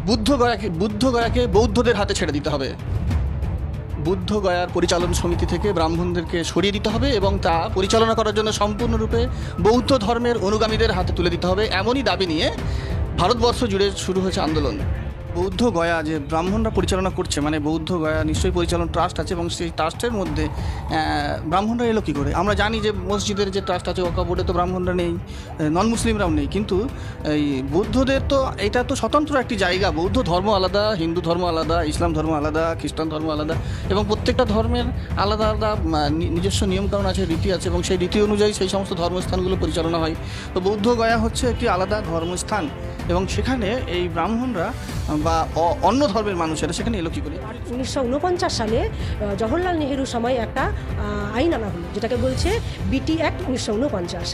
বুদ্ধগয়াকে বৌদ্ধদের হাতে ছেড়ে দিতে হবে। বুদ্ধগয়ার পরিচালন সমিতি থেকে ব্রাহ্মণদেরকে সরিয়ে দিতে হবে এবং তা পরিচালনা করার জন্য সম্পূর্ণরূপে বৌদ্ধ ধর্মের অনুগামীদের হাতে তুলে দিতে হবে, এমনই দাবি নিয়ে ভারতবর্ষ জুড়ে শুরু হয়েছে আন্দোলন। বৌদ্ধ গয়া যে ব্রাহ্মণরা পরিচালনা করছে, মানে বৌদ্ধ গয়া নিশ্চয়ই পরিচালন ট্রাস্ট আছে এবং সেই ট্রাস্টের মধ্যে ব্রাহ্মণরা এলো কী করে? আমরা জানি যে মসজিদের যে ট্রাস্ট আছে ওয়াকফ বোর্ডে তো ব্রাহ্মণরা নেই, নন মুসলিমরাও নেই, কিন্তু এই বৌদ্ধদের তো এটা তো স্বতন্ত্র একটি জায়গা। বৌদ্ধ ধর্ম আলাদা, হিন্দু ধর্ম আলাদা, ইসলাম ধর্ম আলাদা, খ্রিস্টান ধর্ম আলাদা এবং প্রত্যেকটা ধর্মের আলাদা আলাদা নিজস্ব নিয়মকানুন আছে, রীতি আছে এবং সেই রীতি অনুযায়ী সেই সমস্ত ধর্মস্থানগুলো পরিচালনা হয়। তো বৌদ্ধ গয়া হচ্ছে একটি আলাদা ধর্মস্থান এবং সেখানে এই ব্রাহ্মণরা বা অন্য ধর্মের মানুষেরা সেখানে এলো কী করে? 1949 সালে জওহরলাল নেহেরুর সময় একটা আইন আনা হলো, যেটাকে বলছে বিটি অ্যাক্ট 1949।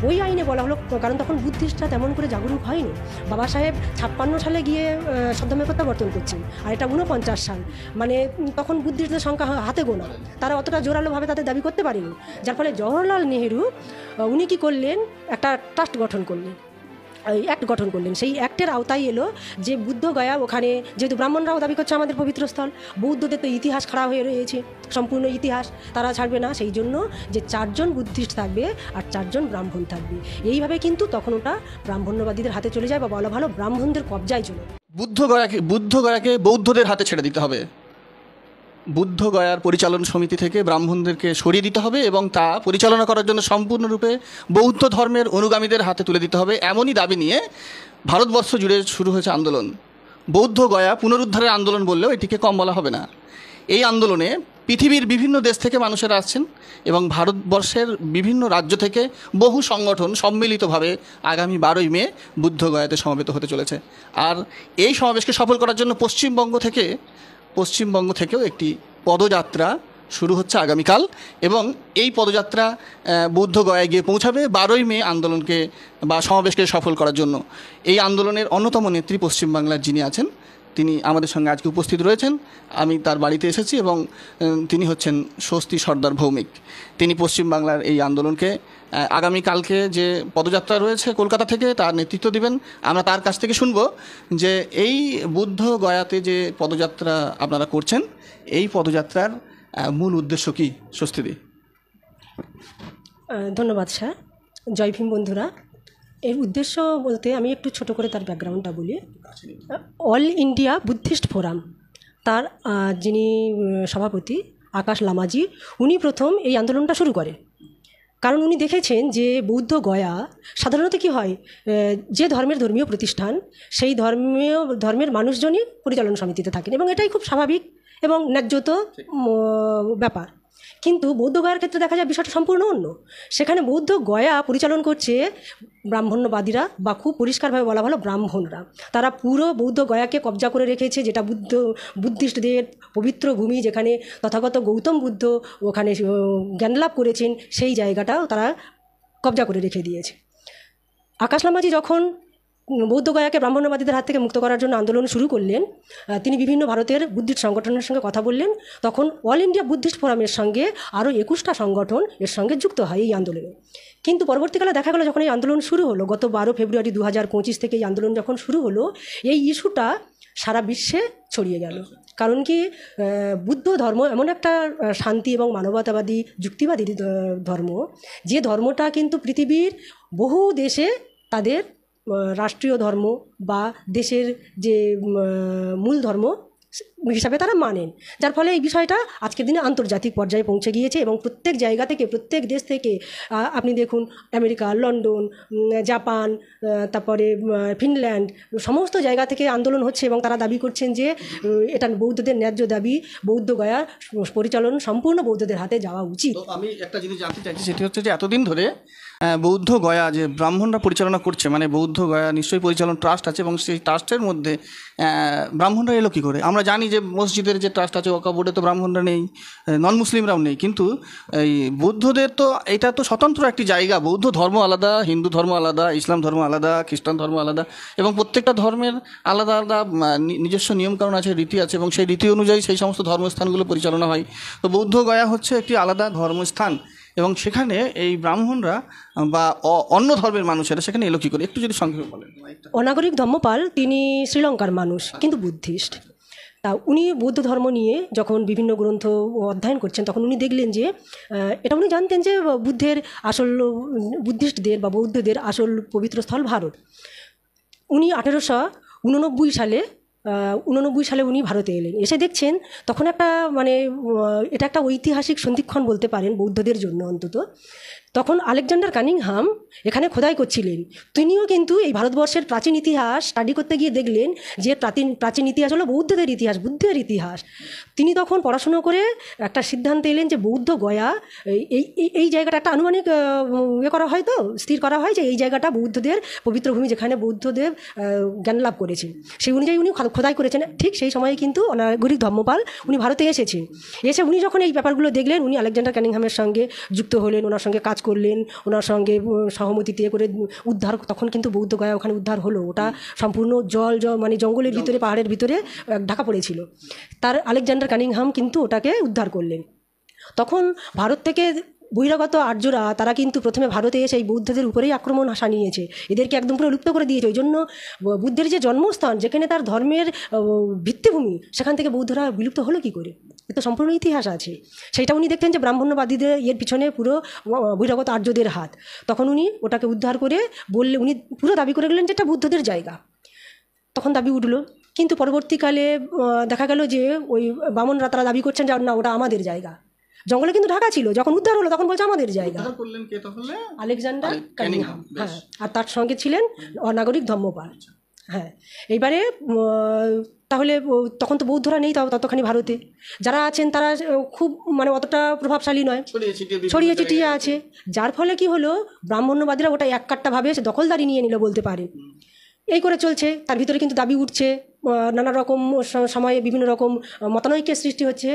ওই আইনে বলা হলো, কারণ তখন বুদ্ধিস্টরা তেমন করে জাগরুক হয়নি। বাবা সাহেব 56 সালে গিয়ে সদ্ধর্মে প্রত্যাবর্তন করছেন, আর এটা 49 সাল, মানে তখন বুদ্ধিস্টদের সংখ্যা হাতে গোনা, তারা অতটা জোরালোভাবে তাদের দাবি করতে পারেনি। যার ফলে জওহরলাল নেহেরু উনি কী করলেন, একটা ট্রাস্ট গঠন করলেন, অ্যাক্ট গঠন করলেন। সেই অ্যাক্টের আওতায় এলো যে বুদ্ধ গয়া, ওখানে যেহেতু ব্রাহ্মণরাও দাবি করছে আমাদের পবিত্র স্থল, বৌদ্ধদের তো ইতিহাস খাড়া হয়ে রয়েছে, সম্পূর্ণ ইতিহাস তারা ছাড়বে না, সেই জন্য যে 4 জন বুদ্ধিস্ট থাকবে আর 4 জন ব্রাহ্মণ থাকবে। এইভাবে কিন্তু তখন ওটা ব্রাহ্মণ্যবাদীদের হাতে চলে যায়, বা বলা ভালো ব্রাহ্মণদের কবজায় চলে। বুদ্ধগয়াকে বৌদ্ধদের হাতে ছেড়ে দিতে হবে। বুদ্ধগয়ার পরিচালন সমিতি থেকে ব্রাহ্মণদেরকে সরিয়ে দিতে হবে এবং তা পরিচালনা করার জন্য সম্পূর্ণরূপে বৌদ্ধ ধর্মের অনুগামীদের হাতে তুলে দিতে হবে, এমনই দাবি নিয়ে ভারতবর্ষ জুড়ে শুরু হয়েছে আন্দোলন। বৌদ্ধ গয়া পুনরুদ্ধারের আন্দোলন বললেও এটিকে কম বলা হবে না। এই আন্দোলনে পৃথিবীর বিভিন্ন দেশ থেকে মানুষেরা আসছেন এবং ভারতবর্ষের বিভিন্ন রাজ্য থেকে বহু সংগঠন সম্মিলিতভাবে আগামী 12ই মে বুদ্ধগয়াতে সমবেত হতে চলেছে। আর এই সমাবেশকে সফল করার জন্য পশ্চিমবঙ্গ থেকেও একটি পদযাত্রা শুরু হচ্ছে আগামীকাল এবং এই পদযাত্রা বুদ্ধগয়ায় গিয়ে পৌঁছাবে 12ই মে আন্দোলনকে বা সমাবেশকে সফল করার জন্য। এই আন্দোলনের অন্যতম নেত্রী পশ্চিমবাংলার যিনি আছেন তিনি আমাদের সঙ্গে আজকে উপস্থিত রয়েছেন। আমি তার বাড়িতে এসেছি এবং তিনি হচ্ছেন স্বস্তি সর্দার ভৌমিক। তিনি পশ্চিমবাংলার এই আন্দোলনকে আগামীকালকে যে পদযাত্রা রয়েছে কলকাতা থেকে তার নেতৃত্ব দিবেন। আমরা তার কাছ থেকে শুনব যে এই বুদ্ধ গয়াতে যে পদযাত্রা আপনারা করছেন, এই পদযাত্রার মূল উদ্দেশ্য কী? স্বস্তিদি। ধন্যবাদ স্যার। জয় ভীম বন্ধুরা। এর উদ্দেশ্য বলতে আমি একটু ছোট করে তার ব্যাকগ্রাউন্ডটা বলি। অল ইন্ডিয়া বুদ্ধিস্ট ফোরাম, তার যিনি সভাপতি আকাশ লামাজি, উনি প্রথম এই আন্দোলনটা শুরু করেন। কারণ উনি দেখেছেন যে বৌদ্ধ গয়া সাধারণত কী হয়, যে ধর্মীয় প্রতিষ্ঠান সেই ধর্মের মানুষজনই পরিচালন সমিতিতে থাকেন এবং এটাই খুব স্বাভাবিক এবং ন্যায্যত ব্যাপার। কিন্তু বৌদ্ধ গয়ার ক্ষেত্রে দেখা যায় বিষয়টা সম্পূর্ণ অন্য। সেখানে বৌদ্ধ গয়া পরিচালন করছে ব্রাহ্মণ্যবাদীরা, বা খুব পরিষ্কারভাবে বলা ভালো ব্রাহ্মণরা। তারা পুরো বৌদ্ধ গয়াকে কবজা করে রেখেছে, যেটা বুদ্ধিস্টদের পবিত্র ভূমি, যেখানে তথাগত গৌতম বুদ্ধ ওখানে জ্ঞানলাভ করেছেন, সেই জায়গাটাও তারা কবজা করে রেখে দিয়েছে। আকাশ লামাজি যখন বৌদ্ধ গয়াকে ব্রাহ্মণ্যবাদীদের হাত থেকে মুক্ত করার জন্য আন্দোলন শুরু করলেন, তিনি বিভিন্ন ভারতের বুদ্ধিস্ট সংগঠনের সঙ্গে কথা বললেন। তখন অল ইন্ডিয়া বুদ্ধিস্ট ফোরামের সঙ্গে আরও 21টা সংগঠন এর সঙ্গে যুক্ত হয় এই আন্দোলনে। কিন্তু পরবর্তীকালে দেখা গেল, যখন এই আন্দোলন শুরু হলো, গত 12 ফেব্রুয়ারি 2025 থেকে এই আন্দোলন যখন শুরু হলো, এই ইস্যুটা সারা বিশ্বে ছড়িয়ে গেল। কারণ কি, বুদ্ধ ধর্ম এমন একটা শান্তি এবং মানবতাবাদী যুক্তিবাদী ধর্ম, যে ধর্মটা কিন্তু পৃথিবীর বহু দেশে তাদের রাষ্ট্রীয় ধর্ম বা দেশের যে মূল ধর্ম হিসাবে তারা মানেন। যার ফলে এই বিষয়টা আজকের দিনে আন্তর্জাতিক পর্যায়ে পৌঁছে গিয়েছে এবং প্রত্যেক জায়গা থেকে, প্রত্যেক দেশ থেকে, আপনি দেখুন আমেরিকা, লন্ডন, জাপান, তারপরে ফিনল্যান্ড, সমস্ত জায়গা থেকে আন্দোলন হচ্ছে এবং তারা দাবি করছেন যে এটা বৌদ্ধদের ন্যায্য দাবি, বৌদ্ধ গয়া পরিচালন সম্পূর্ণ বৌদ্ধদের হাতে যাওয়া উচিত। আমি একটা জিনিস জানতে চাইছি, সেটি হচ্ছে যে এতদিন ধরে বৌদ্ধ গয়া যে ব্রাহ্মণরা পরিচালনা করছে, মানে বৌদ্ধ গয়া নিশ্চয়ই পরিচালন ট্রাস্ট আছে এবং সেই ট্রাস্টের মধ্যে ব্রাহ্মণরা এলো কী করে? আমরা জানি যে মসজিদের যে ট্রাস্ট আছে ওয়াকফ বোর্ডে তো ব্রাহ্মণরা নেই, নন মুসলিমরাও নেই, কিন্তু এই বৌদ্ধদের তো এটা তো স্বতন্ত্র একটি জায়গা। বৌদ্ধ ধর্ম আলাদা, হিন্দু ধর্ম আলাদা, ইসলাম ধর্ম আলাদা, খ্রিস্টান ধর্ম আলাদা এবং প্রত্যেকটা ধর্মের আলাদা আলাদা নিজস্ব নিয়মকানুন আছে, রীতি আছে এবং সেই রীতি অনুযায়ী সেই সমস্ত ধর্মস্থানগুলো পরিচালনা হয়। তো বৌদ্ধ গয়া হচ্ছে একটি আলাদা ধর্মস্থান এবং সেখানে এই ব্রাহ্মণরা বা অন্য ধর্মের মানুষেরা সেখানে এলো কী করে, একটু যদি সংক্ষেপে বলেন। অনাগরিক ধম্মপাল তিনি শ্রীলঙ্কার মানুষ, কিন্তু বুদ্ধিস্ট। তা উনি বৌদ্ধ ধর্ম নিয়ে যখন বিভিন্ন গ্রন্থ অধ্যয়ন করছেন, তখন উনি দেখলেন যে এটা উনি জানতেন যে বুদ্ধের আসল, বুদ্ধিস্টদের বা বৌদ্ধদের আসল পবিত্র স্থল ভারত। উনি 1889 সালে উনি ভারতে এলেন। এসে দেখছেন তখন একটা মানে এটা একটা ঐতিহাসিক সন্ধিক্ষণ বলতে পারেন বৌদ্ধদের জন্য অন্তত। তখন আলেকজান্ডার কানিংহাম এখানে খোদাই করছিলেন। তিনিও কিন্তু এই ভারতবর্ষের প্রাচীন ইতিহাস স্টাডি করতে গিয়ে দেখলেন যে প্রাচীন ইতিহাস হলো বৌদ্ধদের ইতিহাস, বুদ্ধের ইতিহাস। তিনি তখন পড়াশুনো করে একটা সিদ্ধান্ত এলেন যে বৌদ্ধ গয়া এই জায়গাটা একটা আনুমানিক করা হয়, তো স্থির করা হয় যে এই জায়গাটা বৌদ্ধদের পবিত্র ভূমি, যেখানে বৌদ্ধদেব জ্ঞান লাভ করেছেন। সেই অনুযায়ী উনি খোদাই করেছেন। ঠিক সেই সময়ে কিন্তু অনাগরিক ধম্মপাল উনি ভারতে এসেছেন। এসে উনি যখন এই ব্যাপারগুলো দেখলেন, উনি আলেকজান্ডার কানিংহামের সঙ্গে যুক্ত হলেন, ওনার সঙ্গে কাজ করলেন, ওনার সঙ্গে সহমতিতে করে উদ্ধার। তখন কিন্তু বৌদ্ধ গয়া ওখানে উদ্ধার হলো। ওটা সম্পূর্ণ মানে জঙ্গলের ভিতরে, পাহাড়ের ভিতরে ঢাকা পড়েছিল। তার আলেকজান্ডার কানিংহাম কিন্তু ওটাকে উদ্ধার করলেন। তখন ভারত থেকে বহিরাগত আর্যরা তারা কিন্তু প্রথমে ভারতে এসে এই বৌদ্ধদের উপরেই আক্রমণ সানিয়েছে, এদেরকে একদম পুরো লুপ্ত করে দিয়েছে। ওই জন্য বুদ্ধের যে জন্মস্থান, যেখানে তার ধর্মের ভিত্তিভূমি, সেখান থেকে বৌদ্ধরা বিলুপ্ত হলো কী করে? এ তো সম্পূর্ণ ইতিহাস আছে। সেটা উনি দেখতেন যে ব্রাহ্মণ্যবাদীদের এর পিছনে পুরো বহিরাগত আর্যদের হাত। তখন উনি ওটাকে উদ্ধার করে উনি পুরো দাবি করে গেলেন যে এটা বুদ্ধদের জায়গা। তখন দাবি উঠলো, কিন্তু পরবর্তীকালে দেখা গেল যে ওই বামনরা তারা দাবি করছেন যে না, ওটা আমাদের জায়গা। জঙ্গলে কিন্তু ঢাকা ছিল, যখন উদ্ধার হলো তখন বলছে আমাদের জায়গা। আলেকজান্ডার কানিংহাম, হ্যাঁ, আর তার সঙ্গে ছিলেন অনাগরিক ধম্মপাল। হ্যাঁ, এইবারে তাহলে তখন তো বৌদ্ধরা নেই ততখানি ভারতে, যারা আছেন তারা খুব মানে অতটা প্রভাবশালী নয়, ছড়িয়ে ছিটিয়ে আছে। যার ফলে কি হলো, ব্রাহ্মণ্যবাদীরা ওটা এক কাট্টাভাবে দখলদারি নিয়ে নিল বলতে পারে। এই করে চলছে, তার ভিতরে কিন্তু দাবি উঠছে, নানা রকম সময়ে বিভিন্ন রকম মতানৈক্যের সৃষ্টি হচ্ছে।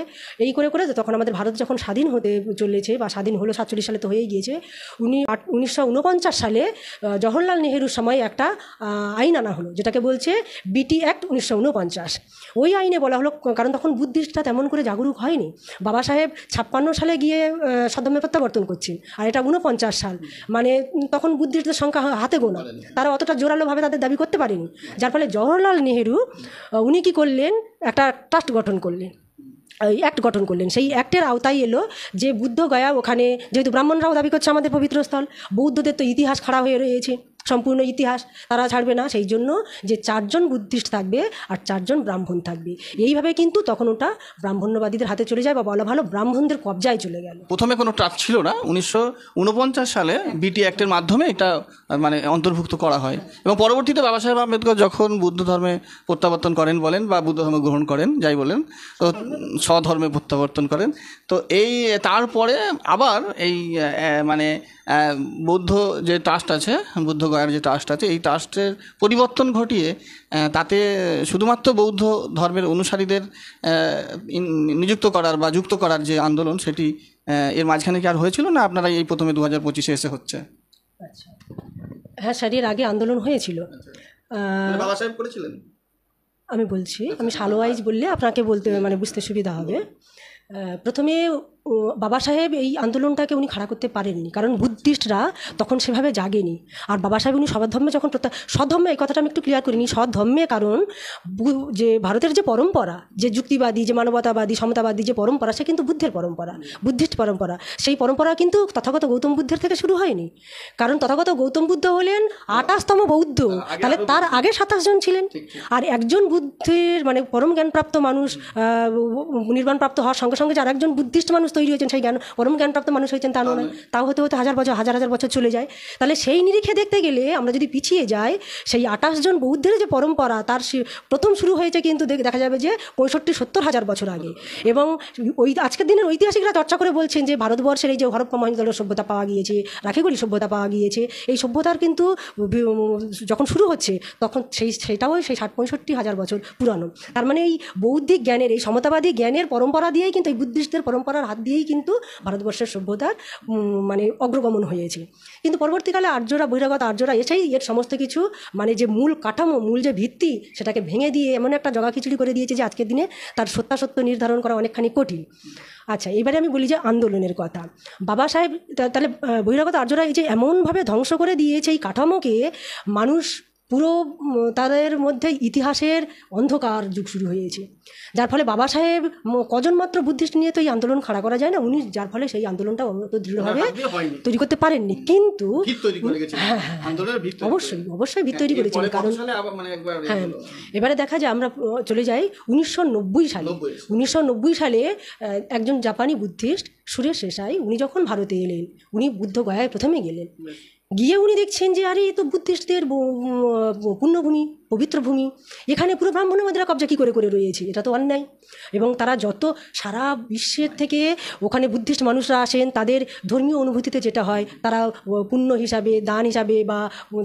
এই করে করে তখন আমাদের ভারত যখন স্বাধীন হতে চলেছে বা স্বাধীন হলো, 47 সালে তো হয়েই গিয়েছে। 1949 সালে জওহরলাল নেহেরুর সময় একটা আইন আনা হলো, যেটাকে বলছে বিটি অ্যাক্ট 1949। ওই আইনে বলা হলো, কারণ তখন বুদ্ধিস্টরা তেমন করে জাগরুক হয়নি। বাবা সাহেব 56 সালে গিয়ে সদ্ধর্মে প্রত্যাবর্তন করছেন, আর এটা 49 সাল, মানে তখন বুদ্ধিস্টদের সংখ্যা হাতে গোনা, তারা অতটা জোরালোভাবে তাদের দাবি করতে পারেনি। যার ফলে জওহরলাল নেহেরু উনি কী করলেন, একটা ট্রাস্ট গঠন করলেন, অ্যাক্ট গঠন করলেন। সেই অ্যাক্টের আওতায় এলো যে বুদ্ধ গয়া, ওখানে যেহেতু ব্রাহ্মণরাও দাবি করছে আমাদের পবিত্র স্থল, বৌদ্ধদের তো ইতিহাস খাড়া হয়ে রয়েছে, সম্পূর্ণ ইতিহাস তারা ছাড়বে না, সেই জন্য যে 4 জন বুদ্ধিস্ট থাকবে আর 4 জন ব্রাহ্মণ থাকবে। এইভাবে কিন্তু তখন ওটা ব্রাহ্মণ্যবাদীদের হাতে চলে যায়, বা বলা ভালো ব্রাহ্মণদের কবজায় চলে গেল। প্রথমে কোনো ট্রাস্ট ছিল না, 1949 সালে বিটি অ্যাক্টের মাধ্যমে এটা মানে অন্তর্ভুক্ত করা হয়। এবং পরবর্তীতে বাবা সাহেব আম্বেদকর যখন বুদ্ধ ধর্মে প্রত্যাবর্তন করেন বলেন, বা বুদ্ধ ধর্ম গ্রহণ করেন, যাই বলেন, তো স্বধর্মে প্রত্যাবর্তন করেন। তো এই তারপরে আবার এই মানে বৌদ্ধ যে ট্রাস্ট আছে, বুদ্ধ গয়ার যে ট্রাস্ট আছে, এই ট্রাস্টের পরিবর্তন ঘটিয়ে তাতে শুধুমাত্র বৌদ্ধ ধর্মের অনুসারীদের নিযুক্ত করার বা যুক্ত করার যে আন্দোলন, সেটি এর মাঝখানে কি আর হয়েছিল না আপনারা এই প্রথমে 2025-এ এসে হচ্ছে? আচ্ছা, হ্যাঁ স্যার, এর আগে আন্দোলন হয়েছিল। বাবা সাহেব করেছিলেন? আমি বলছি, আমি সালো ওয়াইজ বললে আপনাকে বলতে মানে বুঝতে সুবিধা হবে। প্রথমে বাবা সাহেব এই আন্দোলনটাকে উনি খাড়া করতে পারেননি, কারণ বুদ্ধিস্টরা তখন সেভাবে জাগেনি। আর বাবা সাহেব উনি সধর্মে যখন সধর্মে, এই কথাটা আমি একটু ক্লিয়ার করিনি, সধর্মে, কারণ যে ভারতের যে পরম্পরা, যে যুক্তিবাদী, যে মানবতাবাদী, সমতাবাদী যে পরম্পরা, সে কিন্তু বুদ্ধের পরম্পরা, বুদ্ধিস্ট পরম্পরা। সেই পরম্পরা কিন্তু তথাগত গৌতম বুদ্ধের থেকে শুরু হয়নি, কারণ তথাগত গৌতম বুদ্ধ হলেন 28তম বৌদ্ধ, তাহলে তার আগে 27 জন ছিলেন। আর একজন বুদ্ধের মানে পরম জ্ঞানপ্রাপ্ত মানুষ নির্বাণপ্রাপ্ত হওয়ার সঙ্গে সঙ্গে যে আর একজন বুদ্ধিস্ট মানুষ তৈরি হয়েছেন, সেই পরম জ্ঞানপ্রাপ্ত মানুষ হয়েছেন তা নয়, তাও হতে হতে হাজার বছর চলে যায়। তাহলে সেই নিরিখে দেখতে গেলে আমরা যদি পিছিয়ে যাই, সেই 28 জন বৌদ্ধের যে পরম্পরা, তার প্রথম শুরু হয়েছে কিন্তু দেখা যাবে যে 65-70 হাজার বছর আগে। এবং ওই আজকের দিনের ঐতিহাসিকরা চর্চা করে বলছেন যে ভারতবর্ষের এই যে হরপ্পা মহেঞ্জোদারো সভ্যতা পাওয়া গিয়েছে, রাখিগুড়ি সভ্যতা পাওয়া গিয়েছে, এই সভ্যতার কিন্তু যখন শুরু হচ্ছে তখন সেটাও সেই 60-65 হাজার বছর পুরানো। তার মানে এই বৌদ্ধিক জ্ঞানের, এই সমতাবাদী জ্ঞানের পরম্পরা দিয়েই কিন্তু এই বুদ্ধিস্টদের পরম্পরার হাত দিয়েই কিন্তু ভারতবর্ষের সভ্যতার মানে অগ্রগমন হয়েছে। কিন্তু পরবর্তীকালে আর্যরা, বহিরাগত আর্যরা এসেই এর সমস্ত কিছু মানে যে মূল কাঠামো, মূল যে ভিত্তি, সেটাকে ভেঙে দিয়ে এমন একটা জগাখিচুড়ি করে দিয়েছে যে আজকের দিনে তার সত্যাসত্য নির্ধারণ করা অনেকখানি কঠিন। আচ্ছা, এবারে আমি বলি যে আন্দোলনের কথা। বাবা সাহেব তাহলে বহিরাগত আর্যরা এই যে এমনভাবে ধ্বংস করে দিয়েছে এই কাঠামোকে, মানুষ পুরো তাদের মধ্যে ইতিহাসের অন্ধকার যুগ শুরু হয়েছে। যার ফলে বাবা সাহেব কজন মাত্র বুদ্ধিস্ট নিয়ে তো এই আন্দোলন খাড়া করা যায় না, উনি যার ফলে সেই আন্দোলনটা অত দৃঢ়ভাবে তৈরি করতে পারেননি। কিন্তু হ্যাঁ হ্যাঁ অবশ্যই অবশ্যই ভিত তৈরি করেছেন। কারণ হ্যাঁ, এবারে দেখা যায় আমরা চলে যাই 1990 সালে। 1990 সালে একজন জাপানি বুদ্ধিস্ট সুরেশ শেষাই, উনি যখন ভারতে এলেন, উনি বুদ্ধগয়ায় প্রথমে গেলেন। গিয়ে উনি দেখছেন যে আরে এ তো বুদ্ধিস্টদের পুণ্যভূমি, পবিত্র ভূমি, এখানে পুরো ব্রাহ্মণবাদীরা কবজা কী করে করে রয়েছে, এটা তো অন্যায়। এবং তারা যত সারা বিশ্বের থেকে ওখানে বুদ্ধিস্ট মানুষরা আসেন, তাদের ধর্মীয় অনুভূতিতে যেটা হয়, তারা পুণ্য হিসাবে, দান হিসাবে বা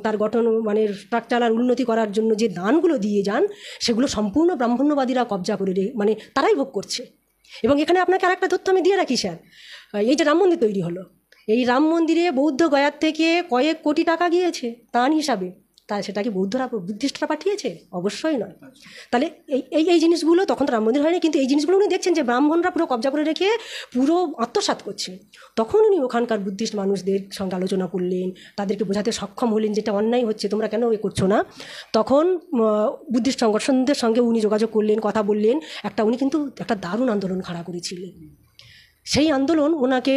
তার গঠন মানে স্ট্রাকচারাল উন্নতি করার জন্য যে দানগুলো দিয়ে যান, সেগুলো সম্পূর্ণ ব্রাহ্মণ্যবাদীরা কবজা করে মানে তারাই ভোগ করছে। এবং এখানে আপনাকে আরেকটা তথ্য আমি দিয়ে রাখি স্যার, এই যে রাম মন্দির তৈরি হলো, এই রাম মন্দিরে বৌদ্ধ গয়ার থেকে কয়েক কোটি টাকা গিয়েছে দান হিসাবে। তাই সেটা কি বুদ্ধিস্টরা পাঠিয়েছে? অবশ্যই নয়। তাহলে এই এই জিনিসগুলো, তখন তো রাম মন্দির হয়নি, কিন্তু এই জিনিসগুলো উনি দেখছেন যে ব্রাহ্মণরা পুরো কবজা করে রেখে পুরো আত্মসাৎ করছে। তখন উনি ওখানকার বুদ্ধিস্ট মানুষদের সঙ্গে আলোচনা করলেন, তাদেরকে বোঝাতে সক্ষম হলেন যেটা অন্যায় হচ্ছে, তোমরা কেন এ করছো না। তখন বুদ্ধিস্ট সংগঠনদের সঙ্গে উনি যোগাযোগ করলেন, কথা বললেন। উনি কিন্তু একটা দারুণ আন্দোলন খাড়া করেছিলেন। সেই আন্দোলন ওনাকে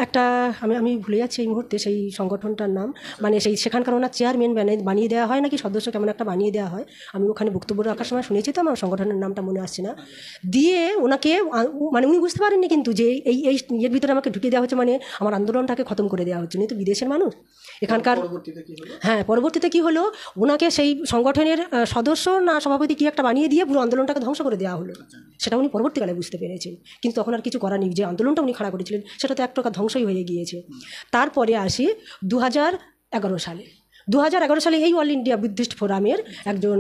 একটা আমি ভুলে যাচ্ছি এই মুহূর্তে সেই সংগঠনটার নাম, মানে সেখানকার ওনার চেয়ারম্যান বানিয়ে দেওয়া হয় নাকি সদস্য কেমন একটা বানিয়ে দেওয়া হয়, আমি ওখানে বক্তব্য রাখার সময় শুনেছি, তো আমার সংগঠনের নামটা মনে আসছে না। দিয়ে ওনাকে মানে উনি বুঝতে পারেননি কিন্তু যে এর ভিতরে আমাকে ঢুকিয়ে দেওয়া হচ্ছে, মানে আমার আন্দোলনটাকে খতম করে দেওয়া হচ্ছে। উনি তো বিদেশের মানুষ এখানকার। হ্যাঁ, পরবর্তীতে কি হলো, ওনাকে সেই সংগঠনের সদস্য না সভাপতি কি একটা বানিয়ে দিয়ে পুরো আন্দোলনটাকে ধ্বংস করে দেওয়া হলো। সেটা উনি পরবর্তীকালে বুঝতে পেরেছেন, কিন্তু তখন আর কিছু করার নেই। যে আন্দোলনটা উনি খাড়া করেছিলেন সেটা তো এক প্রকার ধ্বংসই হয়ে গিয়েছে। তারপরে আসি 2011 সালে। 2011 সালে এই অল ইন্ডিয়া বুদ্ধিস্ট ফোরামের একজন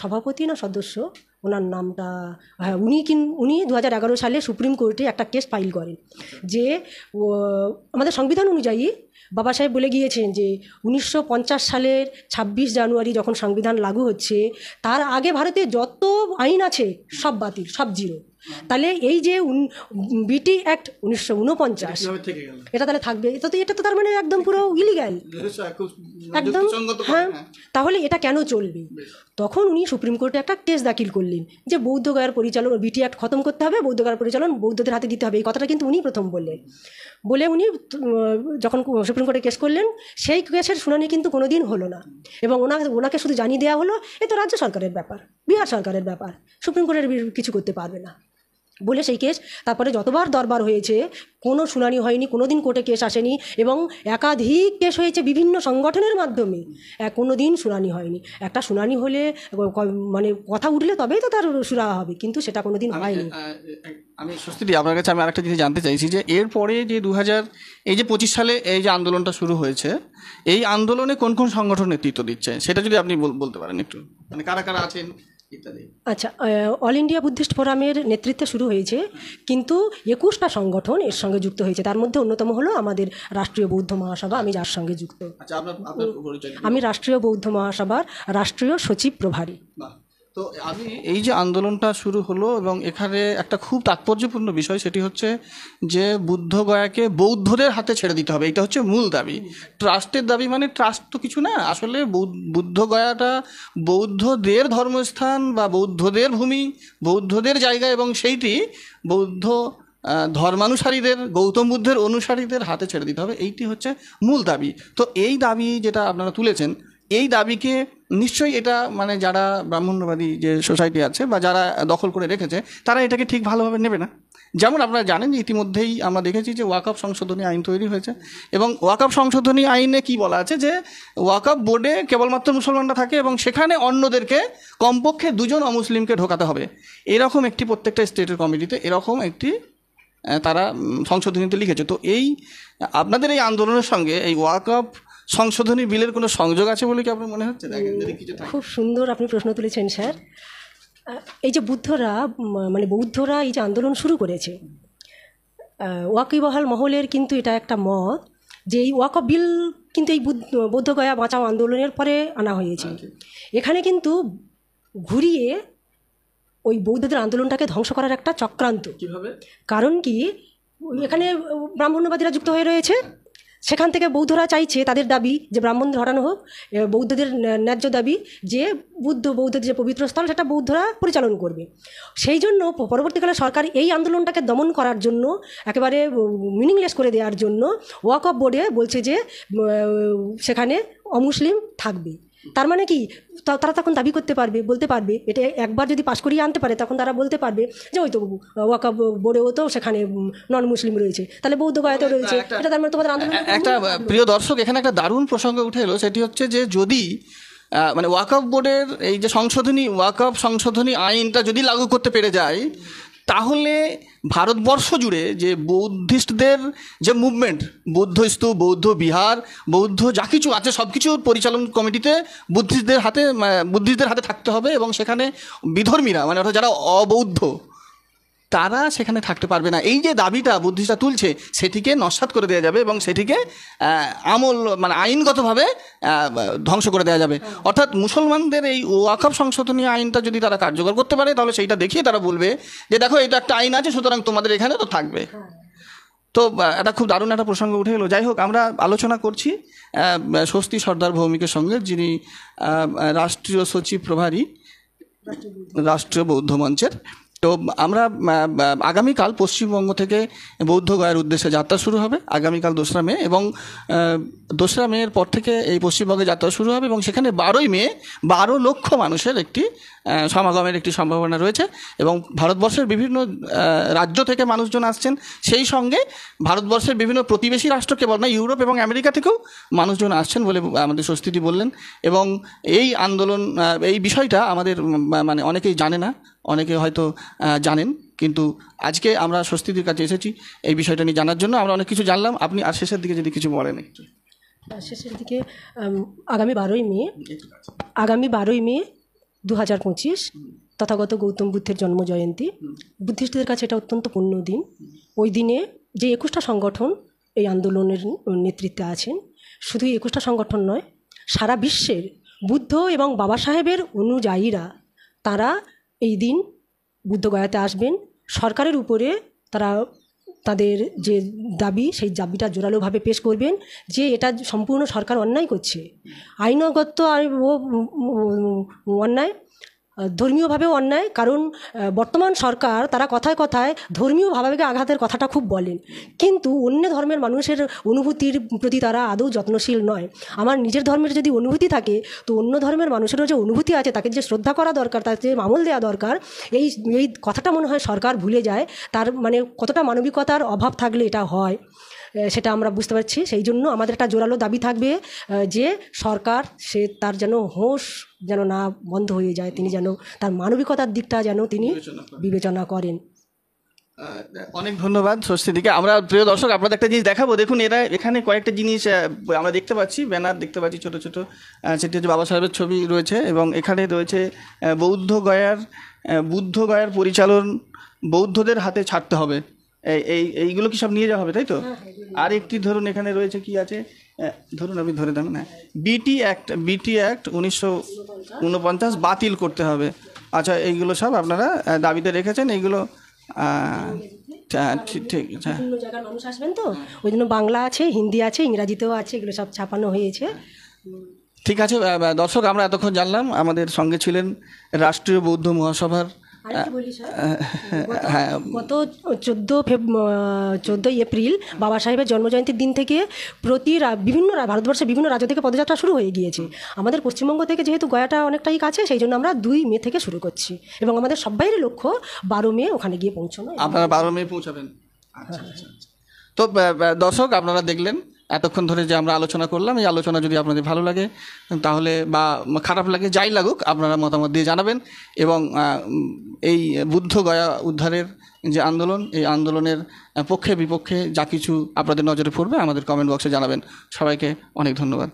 সভাপতি না সদস্য, ওনার নামটা হ্যাঁ, উনি 2011 সালে সুপ্রিম কোর্টে একটা কেস ফাইল করেন যে আমাদের সংবিধান অনুযায়ী বাবা সাহেব বলে গিয়েছেন যে 1950 সালের 26 জানুয়ারি যখন সংবিধান লাগু হচ্ছে, তার আগে ভারতে যত আইন আছে সব বাতিল, সব জিরো। তাহলে এই যে বিটি অ্যাক্ট 1949 এটা তাহলে থাকবে, এটা তো তার মানে একদম পুরো ইলিগ্যাল, একদম। হ্যাঁ, তাহলে এটা কেন চলবে? তখন উনি সুপ্রিম কোর্টে একটা কেস দাখিল করলেন যে বৌদ্ধ গয়ার পরিচালন, বিটি অ্যাক্ট খতম করতে হবে, বৌদ্ধ গয়ার পরিচালন বৌদ্ধদের হাতে দিতে হবে। এই কথাটা কিন্তু উনি প্রথম বললেন। বলে উনি যখন সুপ্রিম কোর্টে কেস করলেন, সেই কেসের শুনানি কিন্তু কোনোদিন হলো না। এবং ওনাকে শুধু জানিয়ে দেওয়া হলো এ তো রাজ্য সরকারের ব্যাপার, বিহার সরকারের ব্যাপার, সুপ্রিম কোর্টের কিছু করতে পারবে না বলে সেই কেস তারপরে যতবার দরবার হয়েছে কোনো শুনানি হয়নি, কোনো দিন কোর্টে কেস আসেনি। এবং একাধিক কেস হয়েছে বিভিন্ন সংগঠনের মাধ্যমে, কোনো দিন শুনানি হয়নি। একটা শুনানি হলে মানে কথা উঠলে তবেই তো তার সুরাহা হবে, কিন্তু সেটা কোনো দিন হয়নি। আমি স্বস্তিদি, আপনার কাছে আমি আরেকটা জিনিস জানতে চাইছি যে এরপরে যে 2025 সালে এই যে আন্দোলনটা শুরু হয়েছে, এই আন্দোলনে কোন কোন সংগঠন নেতৃত্ব দিচ্ছে সেটা যদি আপনি বলতে পারেন একটু, মানে কারা কারা আছেন ইত্যাদি। আচ্ছা, অল ইন্ডিয়া বুদ্ধিস্ট ফোরামের নেতৃত্বে শুরু হয়েছে, কিন্তু 21টা সংগঠন এর সঙ্গে যুক্ত হয়েছে। তার মধ্যে অন্যতম হলো আমাদের রাষ্ট্রীয় বৌদ্ধ মহাসভা, আমি যার সঙ্গে যুক্ত। আমি রাষ্ট্রীয় বৌদ্ধ মহাসভার রাষ্ট্রীয় সচিব প্রভারী। তো আমি এই যে আন্দোলনটা শুরু হলো এবং এখানে একটা খুব তাৎপর্যপূর্ণ বিষয়, সেটি হচ্ছে যে বুদ্ধগয়াকে বৌদ্ধদের হাতে ছেড়ে দিতে হবে, এটা হচ্ছে মূল দাবি। ট্রাস্টের দাবি মানে ট্রাস্ট তো কিছু না, আসলে বুদ্ধগয়াটা বৌদ্ধদের ধর্মস্থান বা বৌদ্ধদের ভূমি, বৌদ্ধদের জায়গা, এবং সেইটি বৌদ্ধ ধর্মানুসারীদের, গৌতম বুদ্ধের অনুসারীদের হাতে ছেড়ে দিতে হবে, এইটি হচ্ছে মূল দাবি। তো এই দাবি যেটা আপনারা তুলেছেন, এই দাবিকে নিশ্চয়ই এটা মানে যারা ব্রাহ্মণ্যবাদী যে সোসাইটি আছে বা যারা দখল করে রেখেছে, তারা এটাকে ঠিক ভালোভাবে নেবে না। যেমন আপনারা জানেন যে ইতিমধ্যেই আমরা দেখেছি যে ওয়াকফ সংশোধনী আইন তৈরি হয়েছে, এবং ওয়াকফ সংশোধনী আইনে কি বলা আছে যে ওয়াকফ বোর্ডে কেবলমাত্র মুসলমানরা থাকে এবং সেখানে অন্যদেরকে কমপক্ষে 2জন অমুসলিমকে ঢোকাতে হবে। এরকম একটি প্রত্যেকটা স্টেটের কমিটিতে এরকম একটি তারা সংশোধনীতে লিখেছে। তো এই আপনাদের এই আন্দোলনের সঙ্গে এই ওয়াকফ সংশোধনী বিলের কোনো সংযোগ আছে বলে কি আপনার মনে হচ্ছে? খুব সুন্দর আপনি প্রশ্ন তুলেছেন স্যার। এই যে বৌদ্ধরা এই যে আন্দোলন শুরু করেছে, ওয়াকিবহাল মহলের কিন্তু এটা একটা মত যে এই ওয়াকফ বিল কিন্তু এই বৌদ্ধগয়া বাঁচাও আন্দোলনের পরে আনা হয়েছে। এখানে কিন্তু ঘুরিয়ে ওই বৌদ্ধদের আন্দোলনটাকে ধ্বংস করার একটা চক্রান্ত। কিভাবে? কারণ কি, এখানে ব্রাহ্মণ্যবাদীরা যুক্ত হয়ে রয়েছে, সেখান থেকে বৌদ্ধরা চাইছে তাদের দাবি যে ব্রাহ্মণদের হটানো হোক, বৌদ্ধদের ন্যায্য দাবি যে বৌদ্ধদের যে পবিত্র স্থল সেটা বৌদ্ধরা পরিচালন করবে। সেই জন্য পরবর্তীকালে সরকার এই আন্দোলনটাকে দমন করার জন্য, একেবারে মিনিংলেস করে দেওয়ার জন্য ওয়াকফ বোর্ডে বলছে যে সেখানে অমুসলিম থাকবে। তার মানে কি, তারা তখন দাবি করতে পারবে, বলতে পারবে, এটা একবার যদি পাশ করিয়ে আনতে পারে তখন তারা বলতে পারবে যে ওই তো ওয়াকফ বোর্ডেও তো সেখানে নন মুসলিম রয়েছে, তাহলে বৌদ্ধ গয়াতেও রয়েছে, এটা তার মানে তোমাদের আন্দোলন। একটা প্রিয় দর্শক, এখানে একটা দারুণ প্রসঙ্গ উঠে এলো, সেটি হচ্ছে যে যদি মানে ওয়াকফ বোর্ডের এই যে ওয়াকফ সংশোধনী আইনটা যদি লাগু করতে পেরে যায়, তাহলে ভারতবর্ষ জুড়ে যে বৌদ্ধিস্টদের যে মুভমেন্ট, বৌদ্ধ স্তূপ, বৌদ্ধ বিহার, বৌদ্ধ যা কিছু আছে সব কিছুর পরিচালন কমিটিতে বুদ্ধিস্টদের হাতে থাকতে হবে, এবং সেখানে বিধর্মীরা মানে অর্থাৎ যারা অবৌদ্ধ তারা সেখানে থাকতে পারবে না। এই যে দাবিটা বুদ্ধিস্টরা তুলছে সেটিকে নস্যাৎ করে দেওয়া যাবে এবং সেটিকে আইনগতভাবে ধ্বংস করে দেওয়া যাবে। অর্থাৎ মুসলমানদের এই ওয়াকফ সংশোধনী আইনটা যদি তারা কার্যকর করতে পারে, তাহলে সেইটা দেখিয়ে তারা বলবে যে দেখো এটা একটা আইন আছে, সুতরাং তোমাদের এখানে তো থাকবে। তো এটা খুব দারুণ একটা প্রসঙ্গ উঠে এলো। যাই হোক, আমরা আলোচনা করছি স্বস্তি সর্দার ভৌমিকের সঙ্গে, যিনি রাষ্ট্রীয় সচিব প্রভারী রাষ্ট্রীয় বৌদ্ধ মঞ্চের। তো আমরা আগামীকাল পশ্চিমবঙ্গ থেকে বৌদ্ধগয়ার উদ্দেশ্যে যাত্রা শুরু হবে আগামীকাল 2রা মে, এবং 2রা মের পর থেকে এই পশ্চিমবঙ্গে যাত্রা শুরু হবে, এবং সেখানে 12ই মে 12 লক্ষ মানুষের একটি সমাগমের একটি সম্ভাবনা রয়েছে, এবং ভারতবর্ষের বিভিন্ন রাজ্য থেকে মানুষজন আসছেন, সেই সঙ্গে ভারতবর্ষের বিভিন্ন প্রতিবেশী রাষ্ট্র, কেবল না ইউরোপ এবং আমেরিকা থেকেও মানুষজন আসছেন বলে আমাদের স্বস্তিদি বললেন। এবং এই আন্দোলন, এই বিষয়টা আমাদের মানে অনেকেই জানে না, অনেকে হয়তো জানেন, কিন্তু আজকে আমরা স্বস্তিদির কাছে এসেছি এই বিষয়টা নিয়ে জানার জন্য। আমরা অনেক কিছু জানলাম, আপনি আর শেষের দিকে যদি কিছু বলেন একটু। শেষের দিকে আগামী 12ই মে 2025 তথাগত গৌতম বুদ্ধের জন্মজয়ন্তী। বুদ্ধিস্টদের কাছে এটা অত্যন্ত পুণ্য দিন। ওই দিনে যে 21টা সংগঠন এই আন্দোলনের নেতৃত্বে আছেন, শুধু 21টা সংগঠন নয়, সারা বিশ্বের বুদ্ধ এবং বাবা সাহেবের অনুযায়ীরা তারা এই দিন বুদ্ধগয়াতে আসবেন। সরকারের উপরে তারা তাদের যে দাবি, সেই দাবিটা জোরালোভাবে পেশ করবেন যে এটা সম্পূর্ণ সরকার অন্যায় করছে, আইনগত অন্যায়, ধর্মীয়ভাবেও অন্যায়। কারণ বর্তমান সরকার তারা কথায় কথায় ধর্মীয় ভাবাবেগে আঘাতের কথাটা খুব বলেন, কিন্তু অন্য ধর্মের মানুষের অনুভূতির প্রতি তারা আদৌ যত্নশীল নয়। আমার নিজের ধর্মের যদি অনুভূতি থাকে, তো অন্য ধর্মের মানুষেরও যে অনুভূতি আছে তাকে যে শ্রদ্ধা করা দরকার, তার যে আমল দেওয়া দরকার, এই কথাটা মনে হয় সরকার ভুলে যায়। তার মানে কতটা মানবিকতার অভাব থাকলে এটা হয় সেটা আমরা বুঝতে পারছি। সেই জন্য আমাদের একটা জোরালো দাবি থাকবে যে সরকার তার যেন হোশ যেন না বন্ধ হয়ে যায়, তিনি যেন তার মানবিকতার দিকটা যেন তিনি বিবেচনা করেন। অনেক ধন্যবাদ স্বস্তিদিকে। আমরা প্রিয় দর্শক আপনাদের একটা জিনিস দেখাবো, দেখুন এখানে কয়েকটা জিনিস আমরা দেখতে পাচ্ছি, ব্যানার দেখতে পাচ্ছি ছোটো ছোটো, সেটি হচ্ছে বাবা সাহেবের ছবি রয়েছে, এবং এখানে রয়েছে বুদ্ধগয়ার পরিচালন বৌদ্ধদের হাতে ছাড়তে হবে। এইগুলো কি সব নিয়ে যাওয়া হবে, তাই তো? আর একটি ধরুন এখানে রয়েছে, কি আছে ধরুন, আপনি ধরে দেন না, বিটি অ্যাক্ট 1949 বাতিল করতে হবে। আচ্ছা, এইগুলো সব আপনারা দাবিতে রেখেছেন, এইগুলো ঠিক। বিভিন্ন জায়গার মানুষ আসবেন, তো ওই জন্য বাংলা আছে, হিন্দি আছে, ইংরাজিতেও আছে, এগুলো সব ছাপানো হয়েছে। ঠিক আছে দর্শক, আমরা এতক্ষণ জানলাম, আমাদের সঙ্গে ছিলেন রাষ্ট্রীয় বৌদ্ধ মহাসভার গত 14 এপ্রিল বাবা সাহেবের জন্মজয়ন্তীর দিন থেকে ভারতবর্ষের বিভিন্ন রাজ্য থেকে পদযাত্রা শুরু হয়ে গিয়েছে। আমাদের পশ্চিমবঙ্গ থেকে যেহেতু গয়াটা অনেকটাই কাছে, সেই জন্য আমরা 2 মে থেকে শুরু করছি, এবং আমাদের সবাইয়ের লক্ষ্য 12 মে ওখানে গিয়ে পৌঁছানো। আপনারা 12 মে পৌঁছাবেন? আচ্ছা। তো দর্শক, আপনারা দেখলেন এতক্ষণ ধরে যে আমরা আলোচনা করলাম, এই আলোচনা যদি আপনাদের ভালো লাগে তাহলে, বা খারাপ লাগে, যাই লাগুক, আপনারা মতামত দিয়ে জানাবেন। এবং এই বুদ্ধগয়া উদ্ধারের যে আন্দোলন, এই আন্দোলনের পক্ষে বিপক্ষে যা কিছু আপনাদের নজরে পড়বে আমাদের কমেন্ট বক্সে জানাবেন। সবাইকে অনেক ধন্যবাদ।